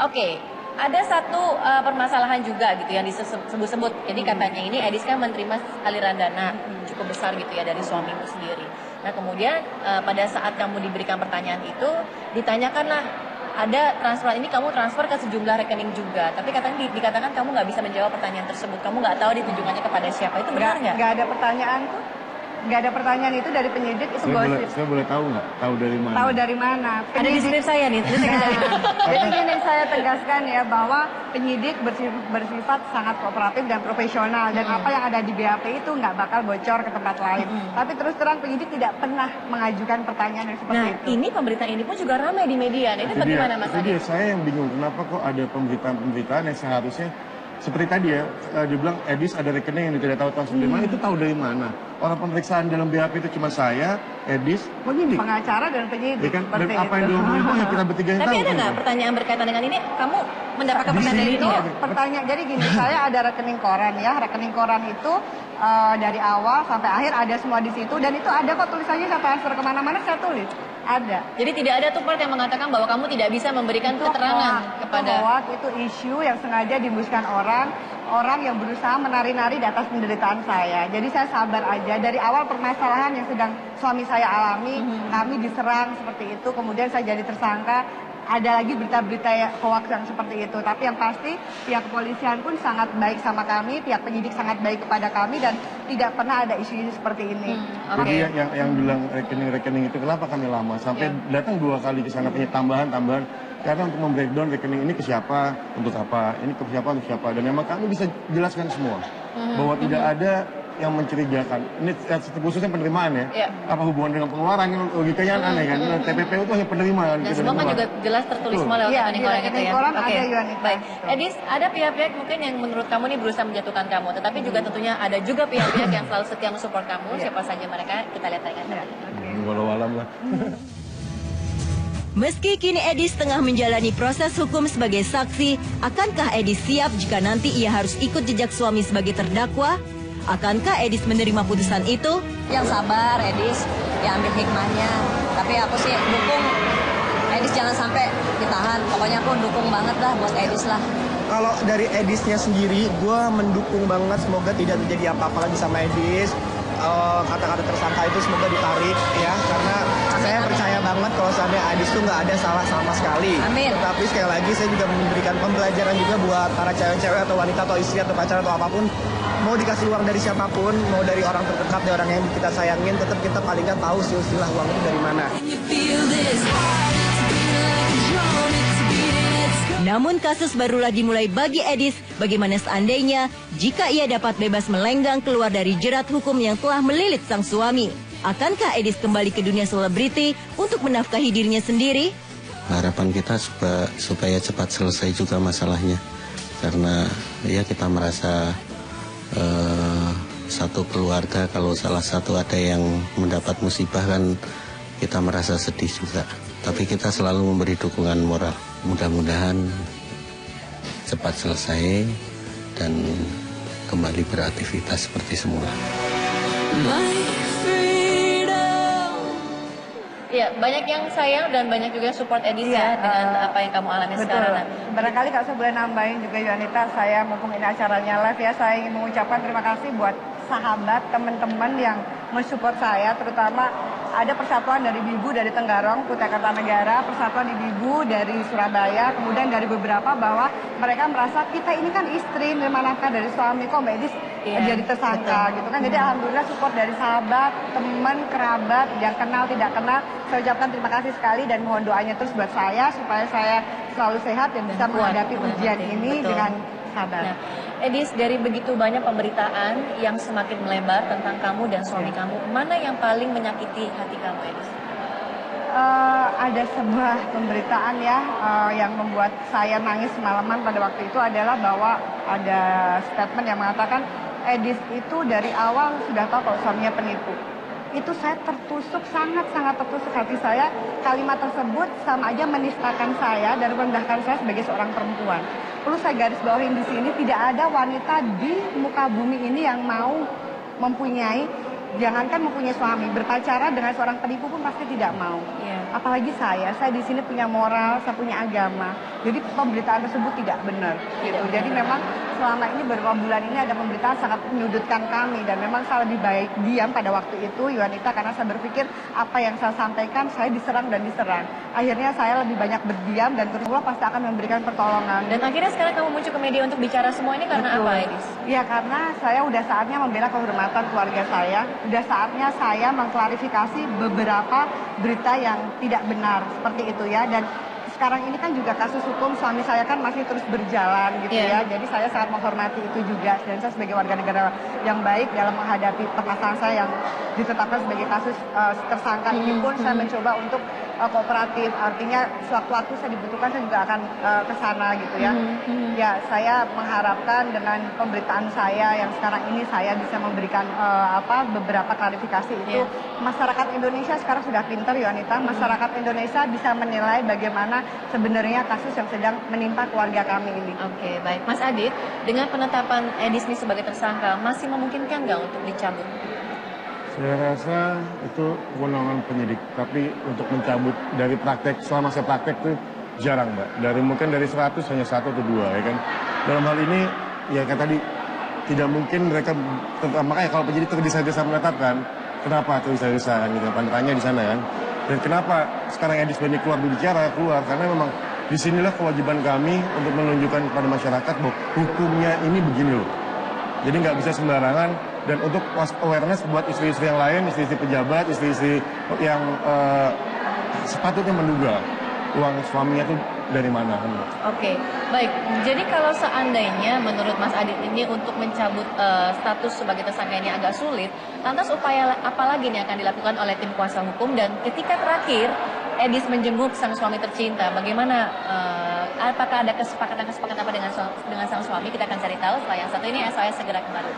Oke, ada satu permasalahan juga gitu yang disebut-sebut. Jadi katanya ini Edis kan menerima aliran dana cukup besar gitu ya dari suamimu sendiri. Nah kemudian pada saat kamu diberikan pertanyaan itu, ditanyakanlah ada transfer ini kamu transfer ke sejumlah rekening juga. Tapi katanya dikatakan kamu nggak bisa menjawab pertanyaan tersebut. Kamu nggak tahu ditujukannya kepada siapa. Itu benar nggak? Nggak ada pertanyaan tuh. Nggak ada pertanyaan itu dari penyidik, itu gosip. Saya boleh tahu nggak? Tahu dari mana? Tahu dari mana? Ada di skrip saya nih. Jadi gini saya tegaskan ya bahwa penyidik bersifat sangat kooperatif dan profesional dan apa yang ada di BAP itu nggak bakal bocor ke tempat lain. Tapi terus terang penyidik tidak pernah mengajukan pertanyaan yang seperti itu. Ini pemberitaan ini pun juga ramai di media. Nah, itu bagaimana Mas Adi? Saya yang bingung kenapa kok ada pemberitaan yang seharusnya seperti tadi ya, dibilang Edis ada rekening yang tidak tahu transfer dari mana, itu tahu dari mana? Orang pemeriksaan dalam BAP itu cuma saya, Edis, penyidik. Pengacara dan penyidik. Ya kan? Dan apa yang diomongin itu ya kita bertiga yang tahu. Tapi ada nggak pertanyaan berkaitan dengan ini? Kamu mendapatkan pertanyaan dari ini? Pertanyaan, jadi gini, saya ada rekening koran ya. Rekening koran itu dari awal sampai akhir ada semua di situ. Dan itu ada kok tulisannya, saya transfer kemana-mana saya tulis. Ada. Jadi tidak ada tuh part yang mengatakan bahwa kamu tidak bisa memberikan keterangan kepada... Itu isu yang sengaja diembuskan orang yang berusaha menari-nari di atas penderitaan saya. Jadi saya sabar aja. Dari awal permasalahan yang sedang suami saya alami, kami diserang seperti itu, kemudian saya jadi tersangka. Ada lagi berita-berita hoax yang seperti itu. Tapi yang pasti pihak kepolisian pun sangat baik sama kami, pihak penyidik sangat baik kepada kami dan tidak pernah ada isu-isu seperti ini. Jadi yang bilang rekening-rekening itu kenapa kami lama sampai datang 2 kali ke sana punya tambahan karena untuk membreakdown rekening ini ke siapa, untuk apa, ini ke siapa, untuk siapa, dan memang kami bisa jelaskan semua bahwa tidak ada yang mencurigakan. Ini khususnya penerimaan ya. Apa hubungan dengan pengeluaran, logikanya aneh kan. TPP itu hanya penerimaan. Dan semua kan juga jelas tertulis semua lewat rekening koran itu ya. Oke. Baik. Edis, ada pihak-pihak mungkin yang menurut kamu ini berusaha menjatuhkan kamu, tetapi juga tentunya ada juga pihak-pihak yang selalu setia mensupport kamu. Siapa saja mereka? Kita lihat tayangan. Walau alam lah. Meski kini Edis tengah menjalani proses hukum sebagai saksi, akankah Edis siap jika nanti ia harus ikut jejak suami sebagai terdakwa? Akankah Edis menerima putusan itu? Yang sabar, Edis, ya ambil hikmahnya. Tapi aku sih dukung Edis jangan sampai ditahan. Pokoknya aku dukung banget lah buat Edis lah. Kalau dari Edisnya sendiri, gue mendukung banget semoga tidak terjadi apa-apa lagi sama Edis. Kata-kata tersangka itu semoga ditarik ya, karena saya percaya banget kalau sampai Edis tuh nggak ada salah sama sekali. Amin. Tapi sekali lagi saya juga memberikan pembelajaran juga buat para cewek-cewek atau wanita atau istri atau pacar atau apapun, mau dikasih uang dari siapapun, mau dari orang terdekat, dari orang yang kita sayangin, tetap kita paling nggak tahu silsilah uang itu dari mana. Namun kasus barulah dimulai bagi Edis. Bagaimana seandainya jika ia dapat bebas melenggang keluar dari jerat hukum yang telah melilit sang suami? Akankah Edis kembali ke dunia selebriti untuk menafkahi dirinya sendiri? Harapan kita supaya cepat selesai juga masalahnya. Karena ya kita merasa satu keluarga kalau salah satu ada yang mendapat musibah kan kita merasa sedih juga. Tapi kita selalu memberi dukungan moral. Mudah-mudahan cepat selesai dan kembali beraktivitas seperti semula. Ya, banyak yang sayang dan banyak juga support Edis ya dengan apa yang kamu alami sekarang. Barangkali kalau saya boleh nambahin juga Yuanita, saya mumpung ini acaranya live ya, saya ingin mengucapkan terima kasih buat sahabat, teman-teman yang mensupport saya, terutama ada persatuan dari Bibu dari Tenggarong, Kutai Kartanegara, persatuan di Bibu dari Surabaya, kemudian dari beberapa bahwa mereka merasa kita ini kan istri, menerima nafkah dari suami, kok Mbak Edis jadi tersangka gitu kan. Jadi alhamdulillah support dari sahabat, teman, kerabat, yang kenal, tidak kenal. Saya ucapkan terima kasih sekali dan mohon doanya terus buat saya supaya saya selalu sehat dan bisa menghadapi ujian ini dengan sabar. Nah, Edis, dari begitu banyak pemberitaan yang semakin melebar tentang kamu dan suami kamu, mana yang paling menyakiti hati kamu, Edis? Ada sebuah pemberitaan ya yang membuat saya nangis semalaman pada waktu itu adalah bahwa ada statement yang mengatakan Edis itu dari awal sudah tahu kalau suaminya penipu. Itu saya tertusuk, sangat-sangat tertusuk hati saya. Kalimat tersebut sama aja menistakan saya dan merendahkan saya sebagai seorang perempuan. Perlu saya garis bawahin di sini, tidak ada wanita di muka bumi ini yang mau mempunyai, jangankan mempunyai suami, berpacaran dengan seorang penipu pun pasti tidak mau. apalagi saya di sini punya moral, saya punya agama. Jadi pemberitaan tersebut tidak benar gitu. Jadi memang selama ini beberapa bulan ini ada pemberitaan sangat menyudutkan kami dan memang saya lebih baik diam pada waktu itu Yuanita karena saya berpikir apa yang saya sampaikan saya diserang dan diserang. Akhirnya saya lebih banyak berdiam dan terus Allah pasti akan memberikan pertolongan. Dan akhirnya sekarang kamu muncul ke media untuk bicara semua ini karena Betul. apa, Edis? Ya karena saya udah saatnya membela kehormatan keluarga saya. Udah saatnya saya mengklarifikasi beberapa berita yang tidak benar seperti itu ya. Dan sekarang ini kan juga kasus hukum suami saya kan masih terus berjalan gitu ya. Jadi saya sangat menghormati itu juga dan saya sebagai warga negara yang baik dalam menghadapi permasalahan saya yang ditetapkan sebagai kasus tersangka ini pun saya mencoba untuk kooperatif. Artinya sewaktu-waktu saya dibutuhkan saya juga akan ke sana gitu ya. Ya saya mengharapkan dengan pemberitaan saya yang sekarang ini saya bisa memberikan beberapa klarifikasi itu masyarakat Indonesia sekarang sudah pintar Yuanita. Masyarakat Indonesia bisa menilai bagaimana sebenarnya kasus yang sedang menimpa keluarga kami ini. Oke, baik. Mas Adit, dengan penetapan Edis ini sebagai tersangka, masih memungkinkan nggak untuk dicabut? Saya rasa itu kewenangan penyidik, tapi untuk mencabut dari praktek, selama saya praktek itu jarang, Mbak. Mungkin dari 100 hanya 1 atau 2, ya kan. Dalam hal ini, ya kayak tadi, tidak mungkin mereka, makanya kalau penyidik tergesa-gesa menetapkan, kenapa tergesa-gesa, gitu, pantangannya di sana kan. Dan kenapa sekarang Edis Bani keluar karena memang disinilah kewajiban kami untuk menunjukkan kepada masyarakat bahwa hukumnya ini begini loh. Jadi nggak bisa sembarangan dan untuk awareness buat istri-istri yang lain, istri-istri pejabat, istri-istri yang sepatutnya menduga uang suaminya itu dari mana. Oke, baik. Jadi kalau seandainya menurut Mas Adit ini untuk mencabut status sebagai tersangka ini agak sulit, lantas upaya apa lagi nih akan dilakukan oleh tim kuasa hukum dan ketika terakhir Edis menjenguk sang suami tercinta, bagaimana? Apakah ada kesepakatan apa dengan sang suami? Kita akan cari tahu setelah yang satu ini. SOS segera kembali.